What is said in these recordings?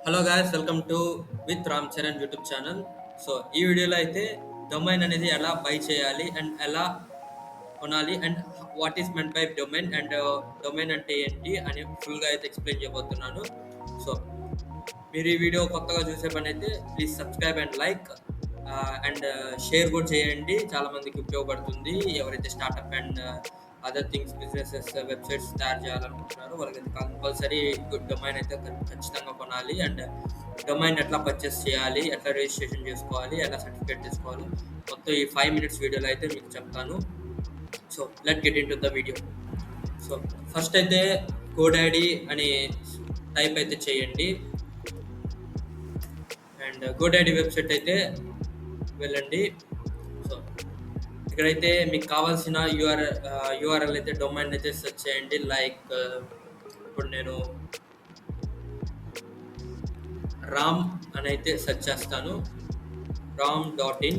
Hello guys, welcome to with Ram Charan YouTube channel. So ఈ వీడియోలో అయితే డొమైన్ అనేది ఎలా బై చేయాలి అండ్ ఎలా కొనాలి and what is meant by domain and domain అంటే ఏంటి అని ఫుల్గా అయితే ఎక్స్ప్లెయిన్ చేయబోతున్నాను. సో మీరు ఈ వీడియో కొత్తగా చూసే పని అయితే please subscribe and like and share కూడా చేయండి. చాలా మందికి ఉపయోగపడుతుంది. ఎవరైతే startup and other things businesses websites తయారు చేయాలనుకుంటున్నారో వాళ్ళకైతే కంపల్సరీ గుడ్ డొమైన్ అయితే ఖచ్చితంగా కొనాలి. అండ్ డొమైన్ ఎట్లా పర్చేస్ చేయాలి, ఎట్లా రిజిస్ట్రేషన్ చేసుకోవాలి, ఎలా సర్టిఫికేట్ చేసుకోవాలి, మొత్తం ఈ 5 minutes వీడియోలో అయితే మీకు చెప్తాను. So let get in to the video. So first అయితే గోడాడీ అని టైప్ అయితే చేయండి అండ్ గోడాడీ వెబ్సైట్ అయితే వెళ్ళండి. సో ఇక్కడైతే మీకు కావాల్సిన యూఆర్ఎల్ అయితే డొమైన్ అయితే సెర్చ్ చేయండి. లైక్ ఇప్పుడు నేను రామ్ అని అయితే సెర్చ్ చేస్తాను, ram.in.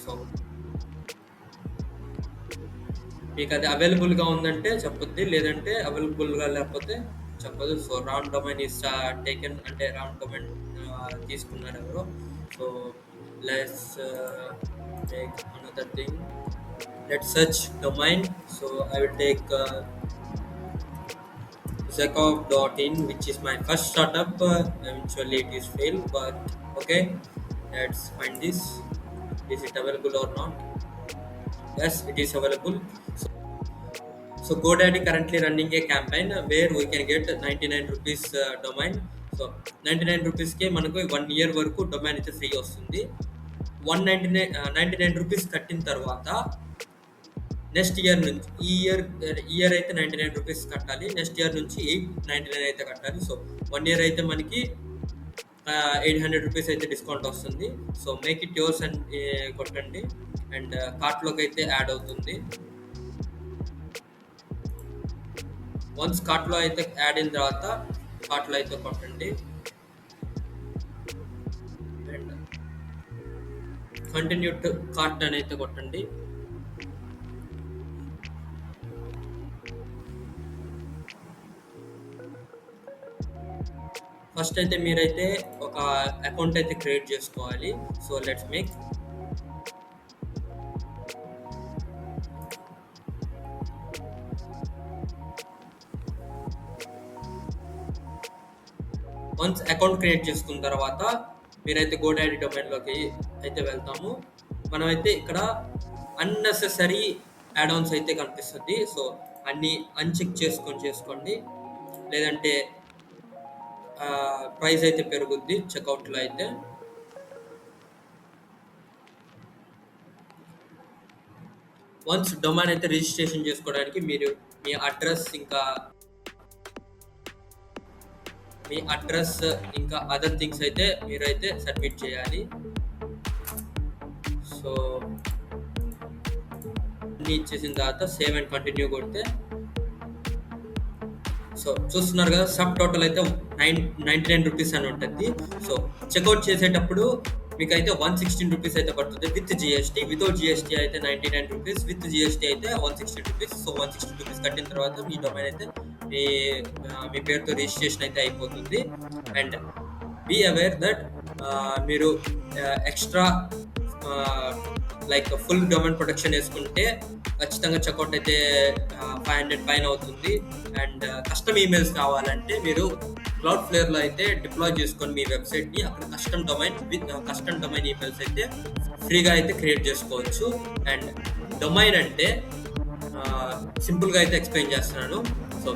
సో మీకు అది అవైలబుల్గా ఉందంటే చెప్పొద్ది, లేదంటే అవైలబుల్గా లేకపోతే చెప్పదు. So Ram domain is taken అంటే రామ్ డొమైన్ తీసుకున్నారు ఎవరు. So let's take another thing. Let's search domain. So I will take Zakov.in, which is my first startup. Eventually it is failed, but okay. Let's find this. Is it available or not? Yes, it is available. So GoDaddy currently running a campaign where we can get 99 rupees domain. So 99 rupees కే మనకు 1 year వరకు domain అయితే free వస్తుంది. 99 rupees కట్టిన తర్వాత next year నుంచి ఈ year అయితే 99 rupees కట్టాలి. నెక్స్ట్ ఇయర్ నుంచి 899 అయితే కట్టాలి. సో 1 year అయితే మనకి 800 రూపీస్ అయితే డిస్కౌంట్ వస్తుంది. So make it yours and కొట్టండి అండ్ కార్ట్లోకి అయితే యాడ్ అవుతుంది. వన్స్ కార్ట్లో అయితే యాడ్ అయిన తర్వాత కార్ట్లో అయితే కొట్టండి అండ్ కంటిన్యూ టు కార్ట్ అని అయితే కొట్టండి. ఫస్ట్ అయితే మీరైతే ఒక అకౌంట్ అయితే క్రియేట్ చేసుకోవాలి. So let's make. Once account create చేసుకున్న తర్వాత మీరైతే గోడాడీ డొమైన్లోకి అయితే వెళ్తాము. మనమైతే ఇక్కడ అన్నెసెసరీ యాడ్-ఆన్స్ అయితే కనిపిస్తుంది. సో అన్నీ అన్చెక్ చేసుకోండి, లేదంటే ప్రైస్ అయితే పెరుగుద్ది చెక్అవుట్లో అయితే. వన్స్ డొమైన్ అయితే రిజిస్ట్రేషన్ చేసుకోవడానికి మీరు మీ అడ్రస్ ఇంకా అదర్ థింగ్స్ అయితే మీరైతే సబ్మిట్ చేయాలి. సో అన్నీ ఇచ్చేసిన తర్వాత సేవ్ అండ్ కంటిన్యూ కొడితే సో చూస్తున్నారు కదా, సబ్ టోటల్ అయితే 99 రూపీస్ అని ఉంటుంది. సో చెక్అవుట్ చేసేటప్పుడు మీకు అయితే 116 రూపీస్ అయితే పడుతుంది విత్ జిఎస్టీ. వితౌట్ జిఎస్టీ అయితే 99 రూపీస్, విత్ జిఎస్టీ అయితే 116 రూపీస్. సో 116 రూపీస్ కట్టిన తర్వాత మీ డొమైన్ అయితే మీ పేరుతో రిజిస్ట్రేషన్ అయితే అయిపోతుంది. అండ్ బీ అవేర్ దట్ మీరు extra like full domain protection వేసుకుంటే ఖచ్చితంగా చెక్అవుట్ అయితే 500 పైన అవుతుంది. అండ్ కస్టమ్ ఈమెయిల్స్ కావాలంటే మీరు క్లౌడ్ఫ్లేర్లో అయితే డిప్లాయ్ చేసుకొని మీ వెబ్సైట్ని అక్కడ కస్టమ్ డొమైన్ ఈమెయిల్స్ అయితే ఫ్రీగా అయితే క్రియేట్ చేసుకోవచ్చు. అండ్ డొమైన్ అంటే సింపుల్గా అయితే ఎక్స్ప్లెయిన్ చేస్తున్నాను. సో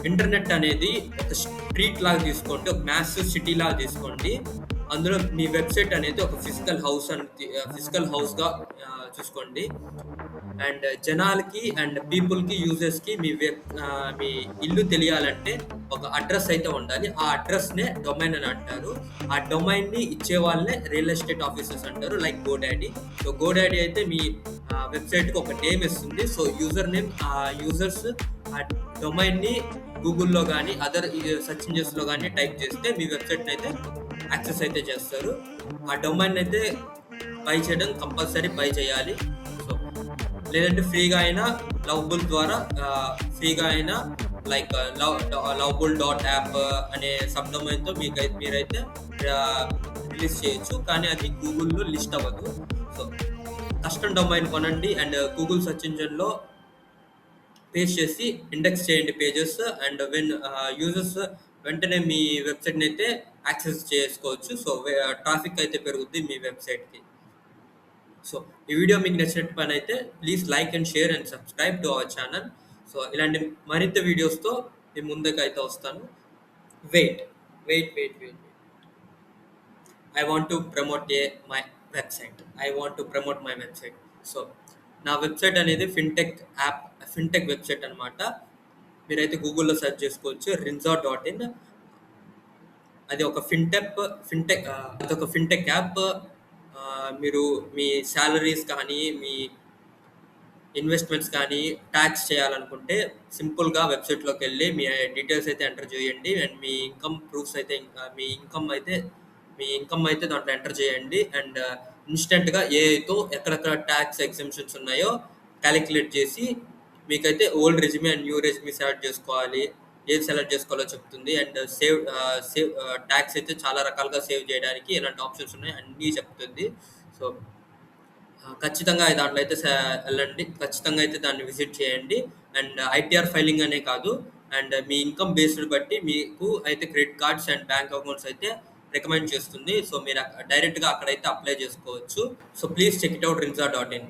ఇంటర్నెట్ అనేది ఒక స్ట్రీట్ లాగా తీసుకోండి, ఒక మ్యాసివ్ సిటీ లాగా తీసుకోండి. అందులో మీ వెబ్సైట్ అనేది ఒక ఫిజికల్ హౌస్గా చూసుకోండి. అండ్ జనాలకి అండ్ పీపుల్కి యూజర్స్కి మీ ఇల్లు తెలియాలంటే ఒక అడ్రస్ అయితే ఉండాలి. ఆ అడ్రస్నే డొమైన్ అని అంటారు. ఆ డొమైన్ని ఇచ్చే వాళ్ళనే రియల్ ఎస్టేట్ ఆఫీసర్స్ అంటారు, లైక్ గోడాడీ. సో గోడాడీ అయితే మీ వెబ్సైట్కి ఒక నేమ్ ఇస్తుంది. సో యూజర్ నేమ్, యూజర్స్ ఆ డొమైన్ని గూగుల్లో కానీ అదర్ సెర్చ్ ఇంజిన్స్లో కానీ టైప్ చేస్తే మీ వెబ్సైట్ని అయితే యాక్సెస్ అయితే చేస్తారు. ఆ డొమైన్ అయితే బై చేయడం కంపల్సరీ బై చేయాలి. సో లేదంటే ఫ్రీగా అయినా లవబుల్ ద్వారా ఫ్రీగా అయినా లైక్ లవబుల్ డాట్ యాప్ అనే సబ్ డొమైన్‌తో మీరైతే రిలీజ్ చేయొచ్చు. కానీ అది గూగుల్‌లో లిస్ట్ అవ్వదు. సో, కస్టమ్ డొమైన్ కొనండి అండ్ గూగుల్ సెర్చ్ ఇంజిన్‌లో పేస్ట్ చేసి ఇండెక్స్ చేయండి పేజెస్. అండ్ యూజర్స్ వెంటనే మీ వెబ్‌సైట్‌ని అయితే యాక్సెస్ చేసుకోవచ్చు. సో, ట్రాఫిక్ అయితే పెరుగుద్ది మీ వెబ్‌సైట్‌కి. సో, ఈ వీడియో మీకు నచ్చినట్టు పనైతే please like and share and subscribe to our channel. So, ఇలాంటి మరింత వీడియోస్‌తో మీ ముందుకైతే వస్తాను. Wait, wait. I want to promote my website. I want to promote my website. So, నా వెబ్‌సైట్ అనేది ఫిన్‌టెక్ వెబ్‌సైట్ అనమాట. మీరైతే గూగుల్‌లో సెర్చ్ చేసుకోవచ్చు. Rinja dot in. అది ఒక అదొక ఫిన్‌టెక్ యాప్. మీరు మీ సాలరీస్ కానీ, మీ ఇన్వెస్ట్మెంట్స్ కానీ ట్యాక్స్ చేయాలనుకుంటే సింపుల్‌గా వెబ్‌సైట్‌లోకెళ్ళి మీ డీటెయిల్స్ అయితే ఎంటర్ చేయండి. అండ్ మీ ఇన్‌కమ్ ప్రూఫ్స్ అయితే మీ ఇన్‌కమ్ అయితే దాంట్లో ఎంటర్ చేయండి. అండ్ ఇన్‌స్టంట్‌గా ఏఐతో ఎక్కడెక్కడ ట్యాక్స్ ఎగ్జెంప్షన్స్ ఉన్నాయో కాలిక్యులేట్ చేసి మీకైతే old resume and new resume select చేసుకోవాలి. ఏది సెలెక్ట్ చేసుకోవాలో చెప్తుంది. అండ్ ట్యాక్స్ అయితే చాలా రకాలుగా సేవ్ చేయడానికి ఎలాంటి ఆప్షన్స్ ఉన్నాయో అన్నీ చెప్తుంది. సో, ఖచ్చితంగా దాంట్లో అయితే వెళ్ళండి. ఖచ్చితంగా అయితే దాన్ని విజిట్ చేయండి. అండ్ ఐటీఆర్ ఫైలింగ్ అనే కాదు, అండ్ మీ ఇన్‌కమ్ బేస్డ్ బట్టి మీకు అయితే credit cards and bank accounts అయితే రికమెండ్ చేస్తుంది. సో, మీరు డైరెక్ట్‌గా అక్కడైతే అప్లై చేసుకోవచ్చు. So, please check it out rinza.in.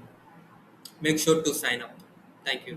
Make sure to sign up. Thank you.